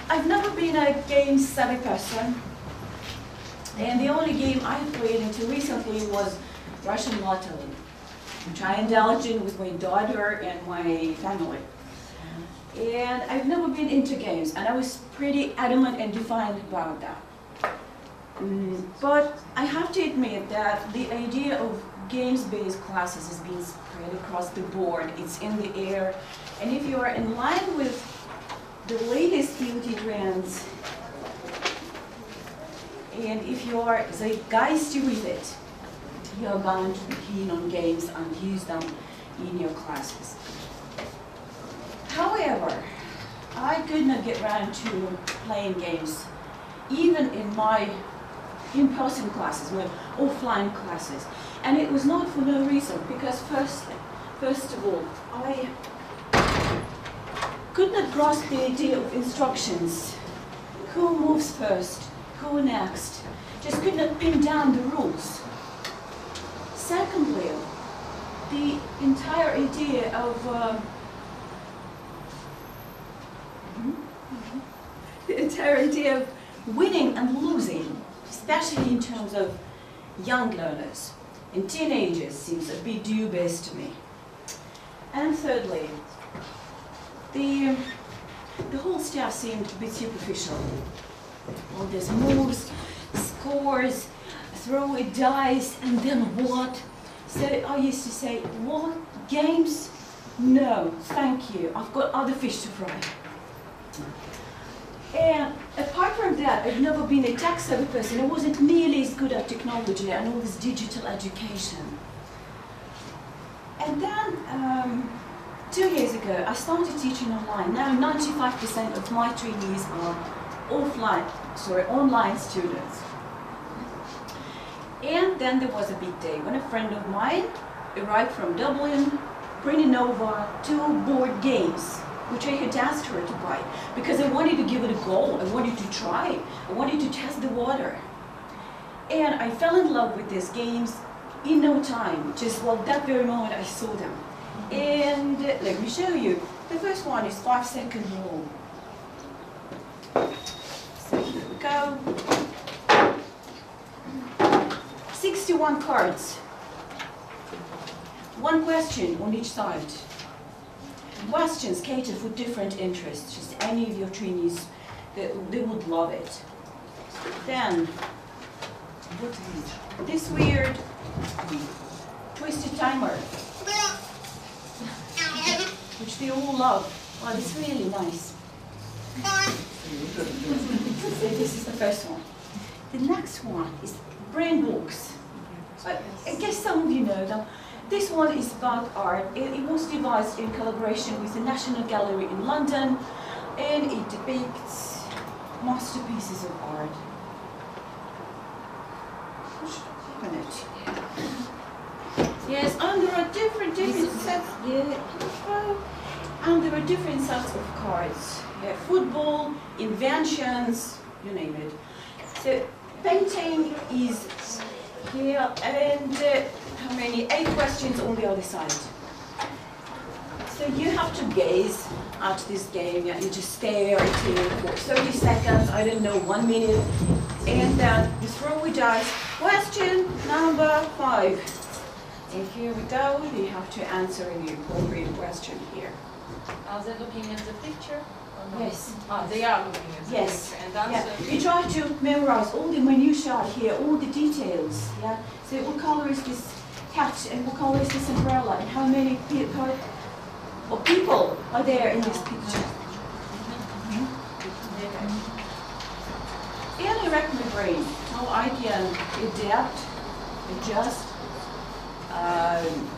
I've never been a game-savvy person. And the only game I played until recently was Russian lottery, which I indulged in with my daughter and my family. And I've never been into games, and I was pretty adamant and defiant about that. But I have to admit that the idea of games-based classes has been spread across the board. It's in the air, and if you are in line with the latest beauty trends, and if you are zeitgeisty with it, you are bound to be keen on games and use them in your classes. However, I could not get around to playing games, even in my in-person classes, my offline classes. And it was not for no reason, because first of all, I could not grasp the idea of instructions. Who moves first? Who next? Just could not pin down the rules. Secondly, the entire idea of winning and losing, especially in terms of young learners and teenagers, seems a bit dubious to me. And thirdly, the whole stuff seemed a bit superficial. All these moves, scores, throw a dice, and then what? So I used to say, what? Games? No, thank you. I've got other fish to fry. And apart from that, I've never been a tech-savvy person. I wasn't nearly as good at technology and all this digital education. And then, 2 years ago, I started teaching online. Now 95% of my trainees are online students. And then there was a big day when a friend of mine arrived from Dublin, bringing over 2 board games, which I had asked her to buy, because I wanted to give it a go, I wanted to try, I wanted to test the water. And I fell in love with these games in no time, just that very moment I saw them. And let me show you. The first one is 5-second rule. So here we go. 61 cards. 1 question on each side. Questions cater for different interests. Just any of your trainees, they would love it. Then, this weird twisted timer, which they all love. Well, it's really nice. So this is the first one. The next one is brain books. I guess some of you know them. This one is about art. It was devised in collaboration with the National Gallery in London, and it depicts masterpieces of art. Open it. Yes, and there are different sets. And there are different sets of cards. Football, inventions, you name it. So painting is here, and how many? 8 questions on the other side. So you have to gaze at this game. You just stare at it for 30 seconds, I don't know, 1 minute, and then you throw a dice. Question number 5. And here we go. You have to answer the appropriate question here. Are they looking at the picture? No? Yes. They are looking at the picture. And that's You try to memorize all the minutiae here, all the details. Yeah. So what color is this hat, and what color is this umbrella, and how many people are there in this picture? And I wreck my brain how I can adjust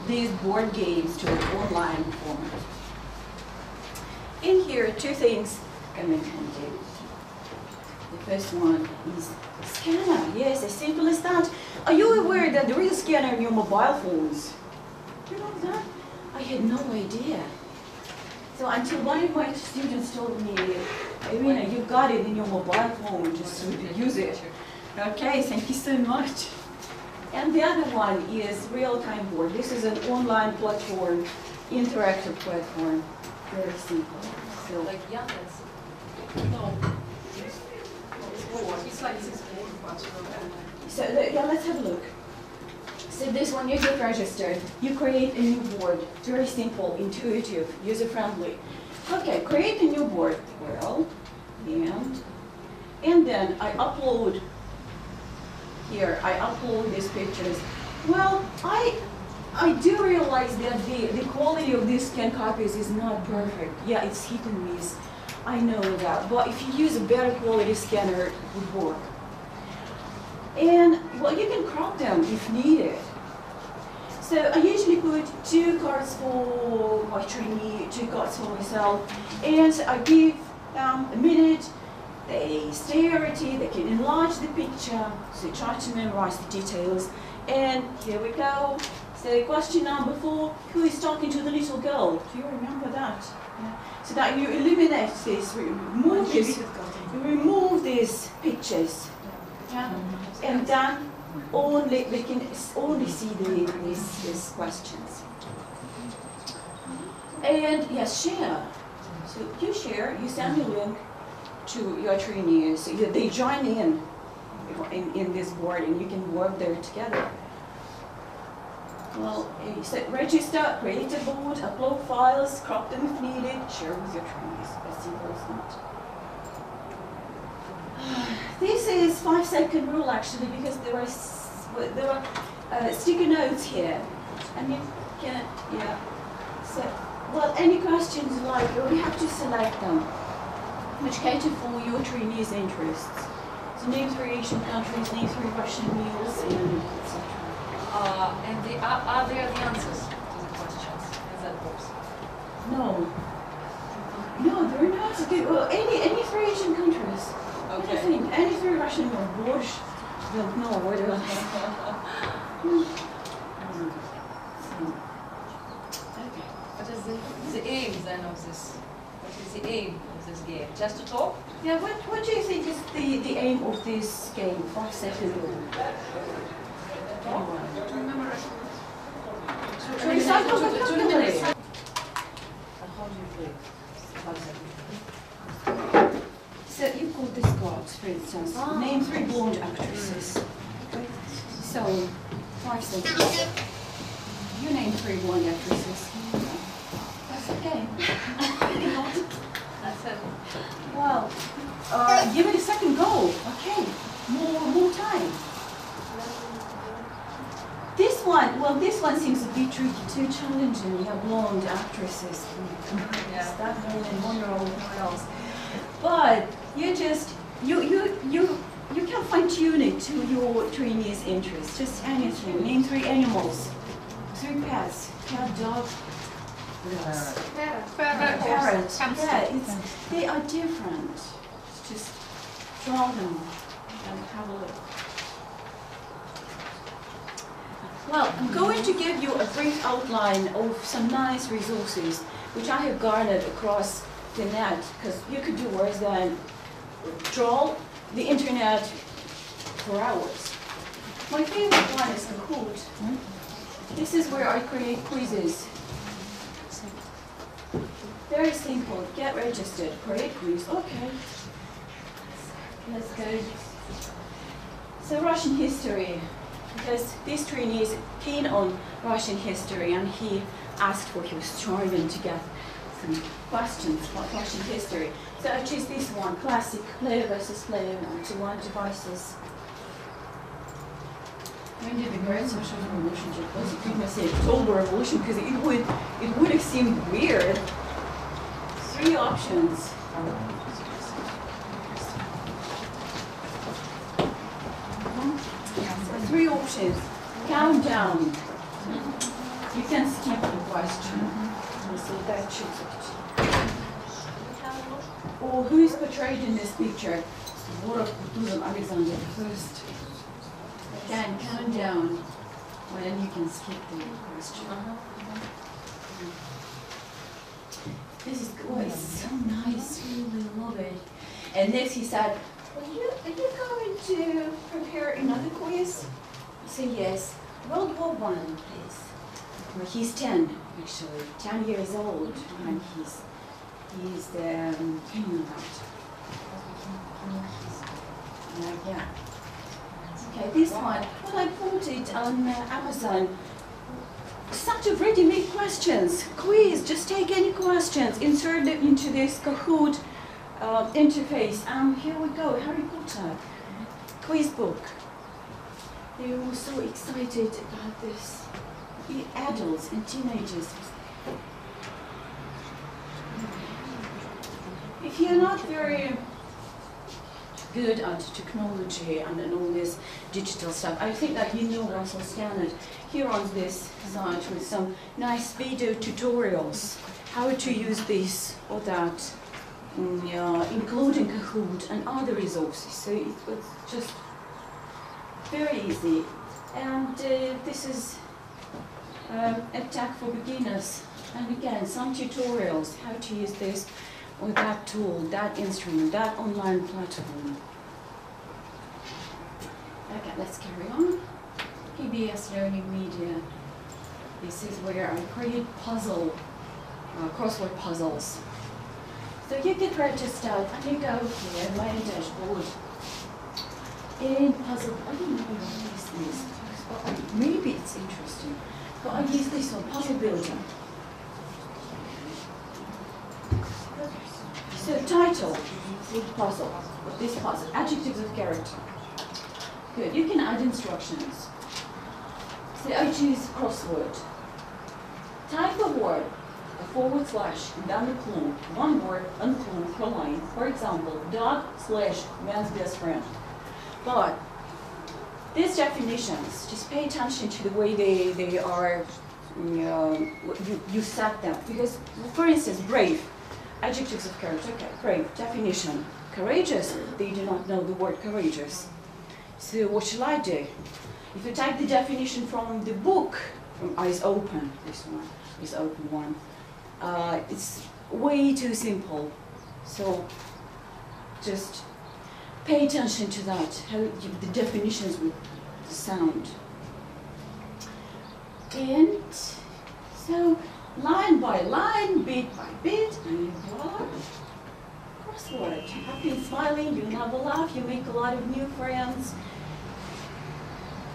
these board games to an online format. In here, 2 things I mentioned to you. The first one is scanner. Yes, as simple as that. Are you aware that there is a scanner in your mobile phones? You know that? I had no idea. So until one of my students told me, Irina, you got it in your mobile phone, just use it. Okay, thank you so much. And the other one is real-time board. This is an online platform, interactive platform. Very simple. So, like Yandex. No. So yeah, let's have a look. So this one, you get registered. You create a new board. Very simple, intuitive, user-friendly. Okay, create a new board. Well, and then I upload here. I upload these pictures. Well, I do realize that the quality of these scan copies is not perfect. Yeah, it's hit and miss. I know that. But if you use a better quality scanner, it would work. And, well, you can crop them if needed. So I usually put 2 cards for my trainee, 2 cards for myself, and I give them a minute. They stare at it, they can enlarge the picture, so they try to memorize the details. And here we go. So question number 4, who is talking to the little girl? Do you remember that? Yeah. So that you eliminate this, remove these pictures. Yeah. And then we can only see these questions. And yes, share. So you share, you send a link to your trainees. So they join in this board and you can work there together. Well, you said register, create a board, upload files, crop them if needed, share with your trainees. As simple as that. This is 5-second rule actually, because there are sticky notes here, and you can, yeah. So, well, any questions like, we have to select them, which cater for your trainees' interests. So name 3 Asian countries, name 3 Russian meals, and etc. And are there the answers to the questions in that box? No, they're not. Well, any 3 Asian countries. Okay. Anything, any 3 Russian meals, borscht, don't know what else. Okay. What is the aim then of this? What is the aim of this game? Just to talk? Yeah, what do you think is the aim of this game, 5-second rule? To remember To recycle vocabulary. And how do you play? 5 seconds. So you call this cards, for instance. Name 3 blonde actresses. Okay. So, 5 seconds. You name 3 blonde actresses. That's okay. That's it. Well, give it a second go. Okay. More time. This one seems a bit tricky, too challenging. Yeah, blonde actresses. Yeah. That one or what else. But you can fine tune it to your trainee's interests. Just anything. Name 3 animals. 3 pets. Cat, dog. Parrot. Yeah, they are different. Just draw them and have a look. Well, I'm going to give you a brief outline of some nice resources which I have garnered across the net, because you could do worse than troll the internet for hours. My favorite one is Kahoot. This is where I create quizzes. Very simple. Get registered. Create quiz. Okay. Let's go. So Russian history. Because this trainee is keen on Russian history, and he asked for, he was striving to get some questions about Russian history. So I choose this one, classic, player versus player, 1-to-1 devices. When did the Great Social Revolution take place? You couldn't say October Revolution, because it would have seemed weird. 3 options. So 3 options. Countdown. You can skip the question. So that should or who is portrayed in this picture? Alexander first. Again, count down. Well, then you can skip the question. This is it's so nice. Really love it. And next he said, are you going to prepare another quiz? I said yes. World War I, please. Well, he's 10, actually, 10 years old, and he's can you know that? Yeah. this one. Well, I bought it on Amazon. Such a ready-made questions. Quiz, just take any questions, insert them into this Kahoot interface. Here we go, Harry Potter quiz book. They were so excited about this. The adults and teenagers. If you're not very good at technology and all this digital stuff, I think that you know Russell Stannard here on this site with some nice video tutorials how to use this or that, including Kahoot and other resources. So it was just very easy. And this is a tag for beginners. And again, some tutorials how to use this or that tool, that instrument, that online platform. Okay, let's carry on. PBS Learning Media. This is where I create crossword puzzles. So you get registered and you go here, my dashboard. In puzzle, I don't know what this is, but maybe it's interesting. But I use this one, puzzle builder. So title, puzzle, this puzzle, adjectives of character. Good, you can add instructions. So I choose crossword. Type of word, a forward slash, and then a clue. One word, and clue per line. For example, dog / man's best friend. But these definitions, just pay attention to the way they are, you set them. Because, for instance, brave. Adjectives of character, okay, brave, definition. Courageous, they do not know the word courageous. So what shall I do? If you type the definition from the book, from Eyes Open, this one, is open one, it's way too simple. So just pay attention to that, how the definitions would sound. And so line by line, bit by bit, and voila, crossword. Happy and smiling, you have a laugh, you make a lot of new friends.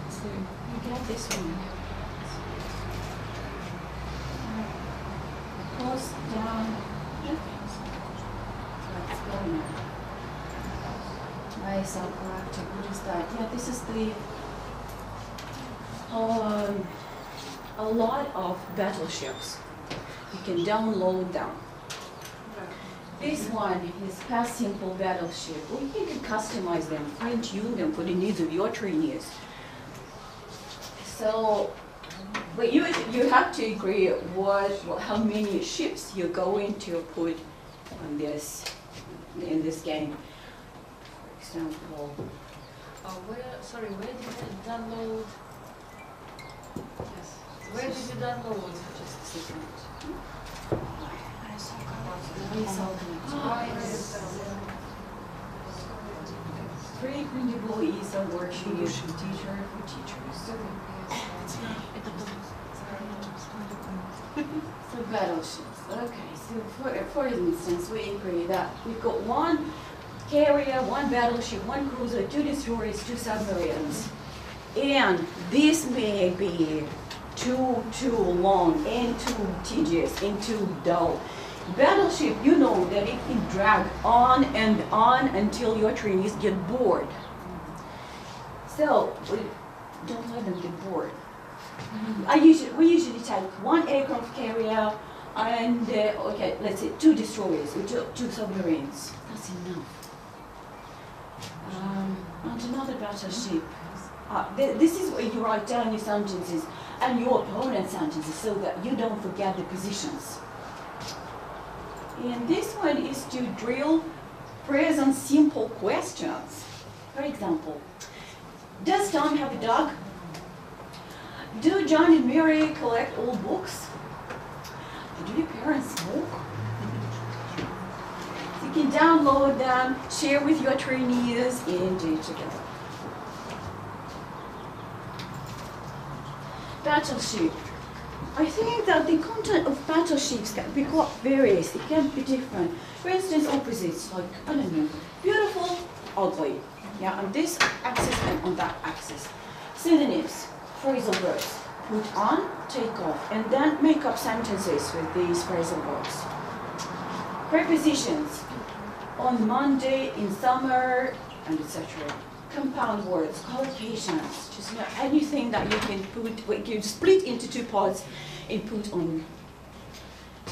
So you get this one. Across, down, let's go now. Nice, self-correcting, what is that? Yeah, this is the a lot of battleships. You can download them. This one is past simple battleship. Or you can customize them, fine-tune them for the needs of your trainees. So, but you have to agree how many ships you're going to put on this in this game. For example. Where did you download? Yes. Where did you download? Just a second. Free printable ESA worksheet teacher for teachers. So battleships. Okay, so for instance, we agree that we've got one carrier, one battleship, one cruiser, 2 destroyers, 2 submarines. And this may be too long and too tedious and too dull. Battleship, you know that it can drag on and on until your trainees get bored. So, don't let them get bored. We usually take one aircraft carrier and, okay, let's say 2 destroyers or 2 submarines. That's enough. And another battleship. This is where you write down your sentences and your opponent's sentences so that you don't forget the positions. And this one is to drill present simple questions. For example, does Tom have a dog? Do John and Mary collect old books? Do your parents smoke? You can download them, share with your trainees, and do it together. Battleship. I think that the content of battleships can be quite various. It can be different. For instance, opposites, like, I don't know, beautiful, ugly. Yeah, and this axis and on that axis. Synonyms, phrasal verbs. Put on, take off, and then make up sentences with these phrasal verbs. Prepositions. On Monday, in summer, and etc. Compound words, collocations, just anything that you can put, you split into two parts and put on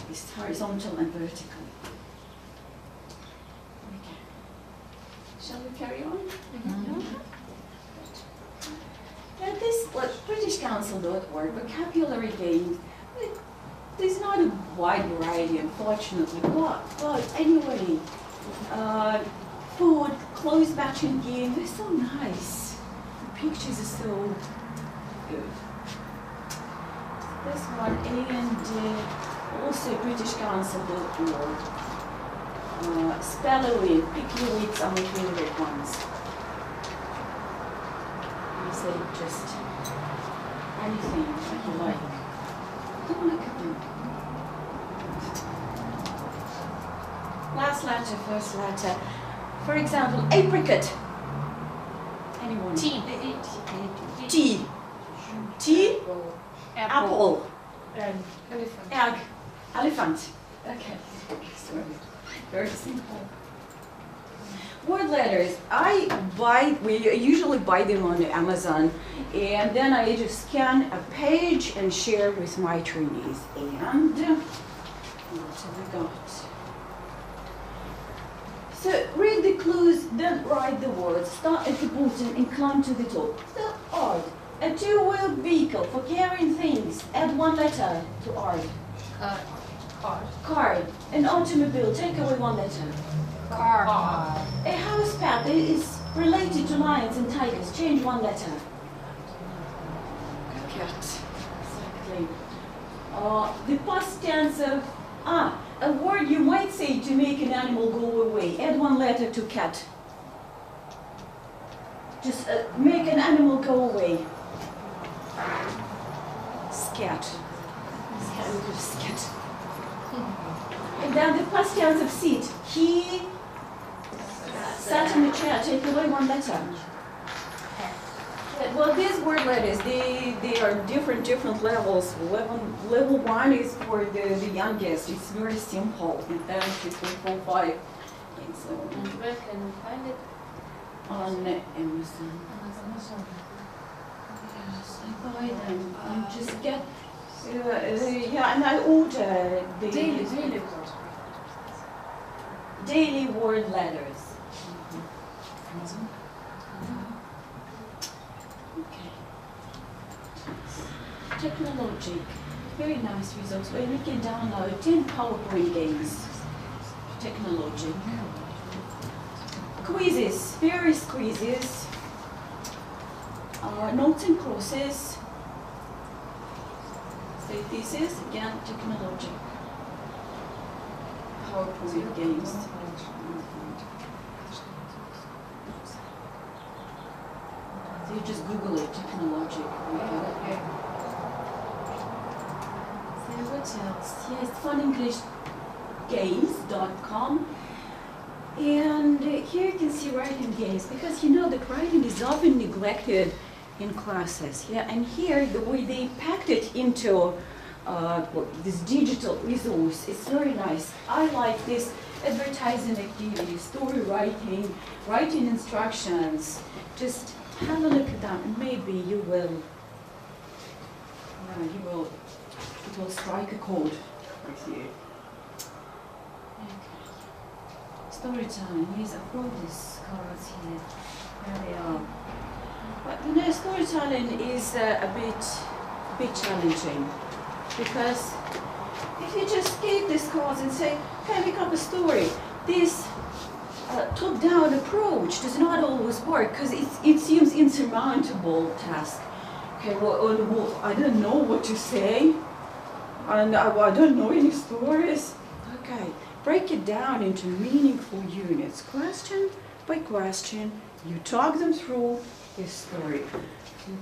this horizontal and vertical. Okay. Shall we carry on? Mm-hmm. Now this BritishCouncil.org vocabulary game, there's not a wide variety, unfortunately, but anyway, food, clothes matching game, they're so nice. The pictures are so good. This one, and also BritishCouncil.org. Spelling, pick your weeks are my favorite ones. You say just anything that you like. Don't look at them. Last letter, first letter. For example, apricot. Anyone? Tea. Tea. Tea. Apple. Elephant. Egg. Elephant. Okay. Sorry. Very simple. Word letters. We usually buy them on Amazon, and then I just scan a page and share with my trainees. And what have we got? So read the clues, then write the words. Start at the bottom and climb to the top. The art. A two-wheeled vehicle for carrying things. Add one letter to art. Card. An automobile. Take away one letter. Car. A house pet is related to lions and tigers. Change one letter. Cat. Exactly. The past tense of a word you might say to make an animal go away. Add one letter to cat. Just make an animal go away. Scat. Scat. And then the past tense of sit. He sat in the chair. Take away one letter. Well, these word letters, they are different levels. Level 1 is for the youngest. It's very simple. And then 2, 3, 4, 5, and so on. And where can we find it? On Amazon. Yes, I buy them. I just get, and I order the daily word letters. Amazon. Okay. Technologic. Very nice results where we can download 10 PowerPoint games. Technologic. Quizzes, various quizzes. Notes and crosses. Say thesis, again, technologic. PowerPoint games. So you just Google it, technologic. Okay. So what else? Yes, funenglishgames.com. And here you can see writing games, because you know that writing is often neglected in classes. Yeah, and here the way they packed it into this digital resource is very nice. I like this advertising activity, story writing, writing instructions. Just have a look at that, and maybe you will. It will strike a chord with you. Storytelling. Yes, I've brought these cards here. There they are. But you know, storytelling is a bit challenging, because if you just give these cards and say, "Okay, make up a story," this top-down approach does not always work, because it seems insurmountable task. Okay, well, I don't know what to say, and I don't know any stories. Okay. Break it down into meaningful units, question by question. You talk them through this story.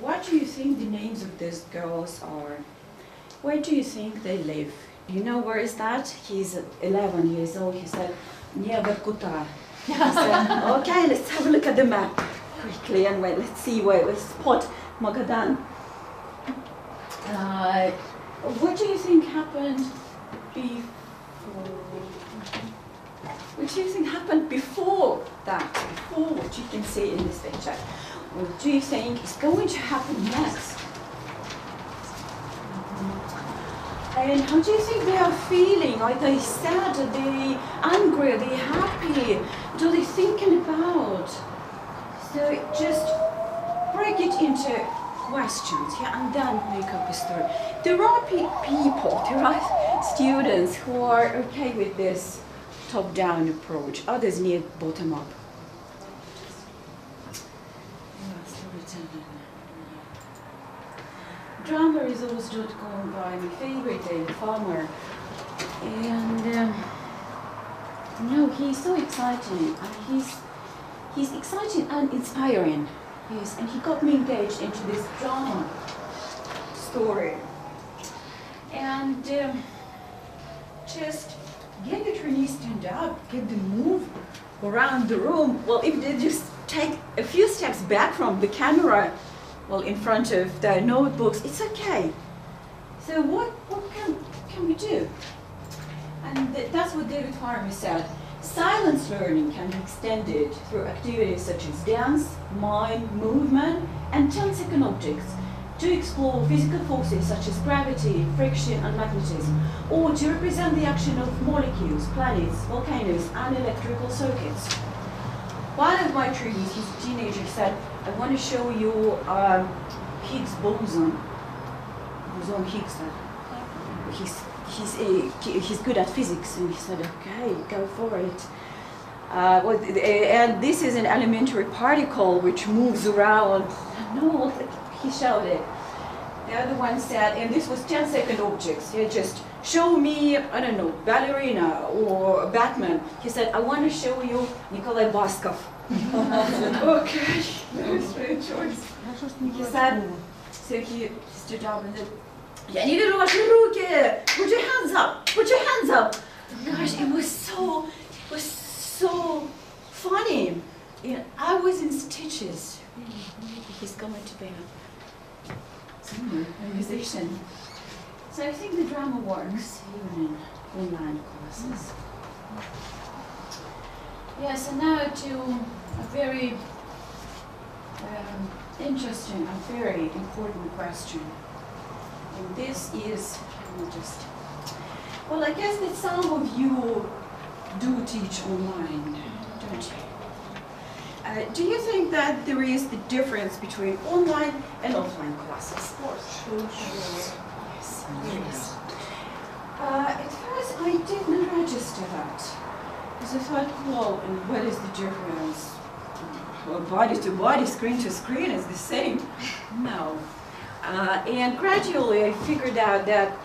What do you think the names of these girls are? Where do you think they live? Do you know where is that? He's 11 years old. He said, near Vorkuta. I said, okay, let's have a look at the map. quickly anyway. Let's see where we spot Magadan. What do you think happened before? What do you think happened before that? Before what you can see in this picture? What do you think is going to happen next? And how do you think they are feeling? Are they sad? Are they angry? Are they happy? What are they thinking about? So just break it into questions, yeah, and then make up a story. There are people, there are students who are okay with this top-down approach. Others need bottom-up. Dramaresource.com by my favorite David Farmer, and no, he's so exciting, and he's exciting and inspiring. Yes, and he got me engaged into this drama story, and just get the trainees stand up, get them move around the room. Well, if they just take a few steps back from the camera, well, in front of their notebooks, it's okay. So what can we do? And that's what David Farmer said. Silence learning can be extended through activities such as dance, mime, movement, and 10-second objects to explore physical forces such as gravity, friction, and magnetism, or to represent the action of molecules, planets, volcanoes, and electrical circuits. One of my trainees, he's a teenager, said, I want to show you Higgs boson. Boson Higgs. He's good at physics, and he said, okay, go for it. And this is an elementary particle which moves around. No, he showed it. The other one said, and this was 10-second objects. He just show me, I don't know, ballerina or Batman. He said, I want to show you Nikolai Baskov. Okay, strange choice. He said, so he stood up and said, Я не вижу ваши руки! Put your hands up! Put your hands up! Gosh, it was so funny. And I was in stitches. Maybe he's going to be a musician. So I think the drama works even in online classes. Yes, and now to a very interesting and very important question. And this is, well, I guess that some of you do teach online, don't you? Do you think that there is the difference between online and offline classes? Of course. Sure. Yes. At first, I didn't register that. Because I thought, well, and what is the difference? Well, body to body, screen to screen is the same. No. And gradually I figured out that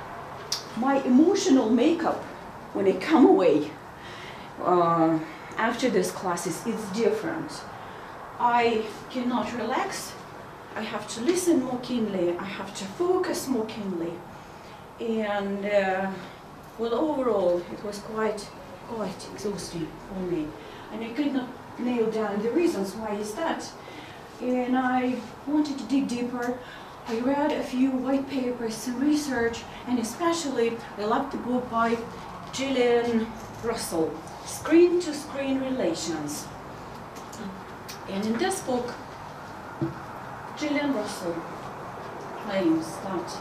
my emotional makeup when I come away after these classes is different. I cannot relax. I have to listen more keenly. I have to focus more keenly. And well, overall, it was quite exhausting for me. And I could not nail down the reasons why is that. And I wanted to dig deeper. I read a few white papers, some research, and especially I loved the book by Gillian Russell, Screen-to-Screen Relations. And in this book, Gillian Russell claims that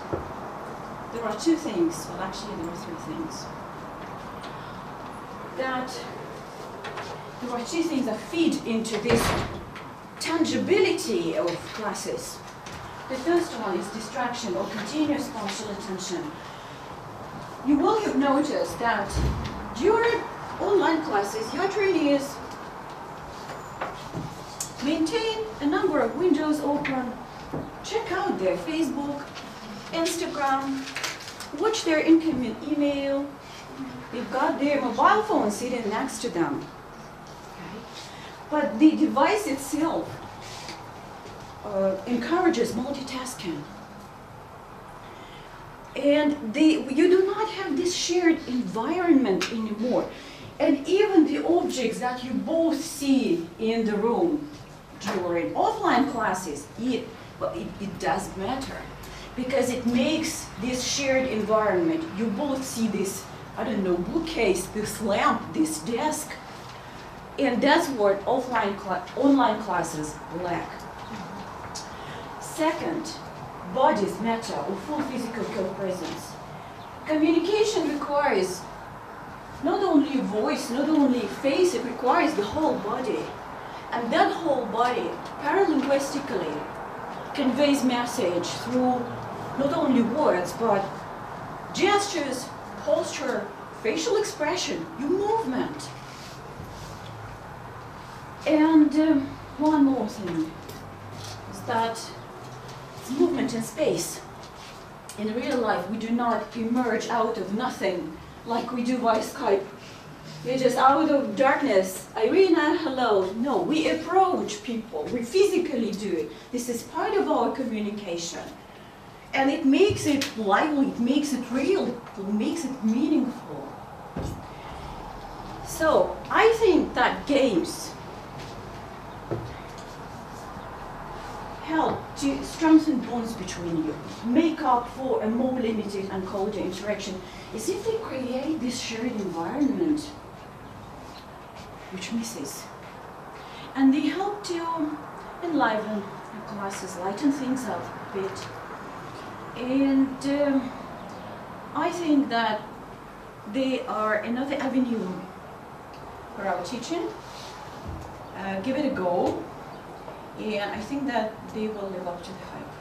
there are two things, well actually there are three things, that there are two things that feed into this tangibility of classes. The first one is distraction or continuous partial attention. You will have noticed that during online classes, your trainees maintain a number of windows open, check out their Facebook, Instagram, watch their incoming email. They've got their mobile phone sitting next to them. Okay? But the device itself encourages multitasking. And you do not have this shared environment anymore. And even the objects that you both see in the room or in offline classes, it does matter. Because it makes this shared environment. You both see this, I don't know, bookcase, this lamp, this desk. And that's what online classes lack. Second, bodies matter, or full physical co-presence. Communication requires not only voice, not only face, it requires the whole body. And that whole body, paralinguistically, conveys message through not only words, but gestures, posture, facial expression, your movement. And one more thing is that it's movement in space. In real life, we do not emerge out of nothing like we do by Skype. We're just out of darkness. Irina, hello. No, we approach people. We physically do it. This is part of our communication. And it makes it lively, it makes it real, it makes it meaningful. So, I think that games help to strengthen bonds between you, make up for a more limited and colder interaction, is if they create this shared environment which misses. And they help to enliven your classes, lighten things up a bit. And I think that they are another avenue for our teaching. Give it a go, and I think that they will live up to the hype.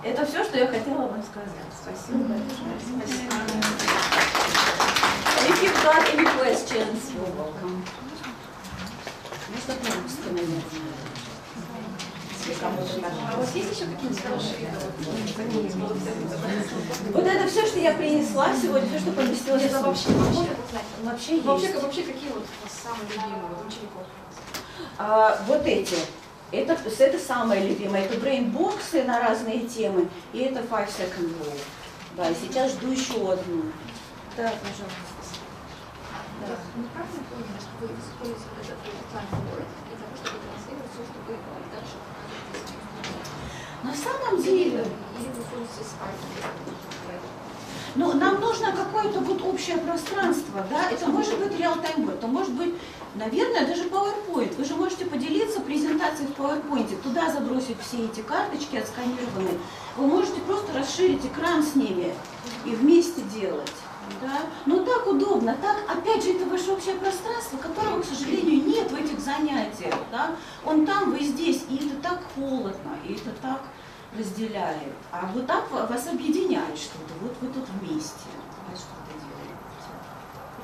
Это все, что я хотела вам сказать. Спасибо большое. If you've got any questions, you're welcome. Можно по-русски, наверное. А у вас есть еще какие-нибудь хорошие? Вот это все, что я принесла сегодня, все, что поместилось в вообще есть. Вообще какие вот самые любимые вот учеников? Вот эти. Это самое любимое. Это брейнбоксы на разные темы. И это 5 second rule. Да, и сейчас жду еще одну. Да, пожалуйста. Да. Неправильно понимаю, что вы используете этот time word для того, чтобы транслировать все, что вы дальше показываете? На самом деле... Или вы пользуетесь артом? Ну, нам нужно какое-то вот общее пространство, да? Это может быть real-time word, это может быть, наверное, даже PowerPoint. Вы же можете поделиться презентацией в PowerPoint, туда забросить все эти карточки отсканированные. Вы можете просто расширить экран с ними и вместе делать. Да? Но так удобно, так, опять же, это ваше общее пространство, которого, к сожалению, нет в этих занятиях. Да? Он там, вы здесь, и это так холодно, и это так разделяет. А вот так вас объединяет что-то, вот вы тут вместе что-то делаете.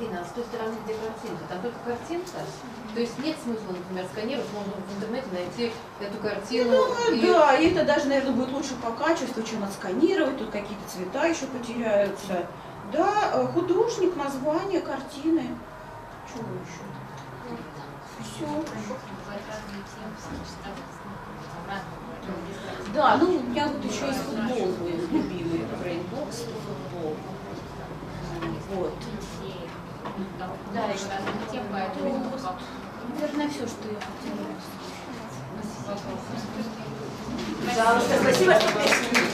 Ирина, а с той стороны, где картинка, там только картинка? То есть нет смысла, например, сканировать, можно в интернете найти эту картину? Я думаю, да, и это даже, наверное, будет лучше по качеству, чем отсканировать, тут какие-то цвета еще потеряются. Да, художник, название, картины. Чего еще? Все. Да, ну у меня вот еще есть футбол мой любимый, брейнбокс и футбол. Вот. Да, еще наверное, все, что я хотела. Пожалуйста, спасибо, что пришли.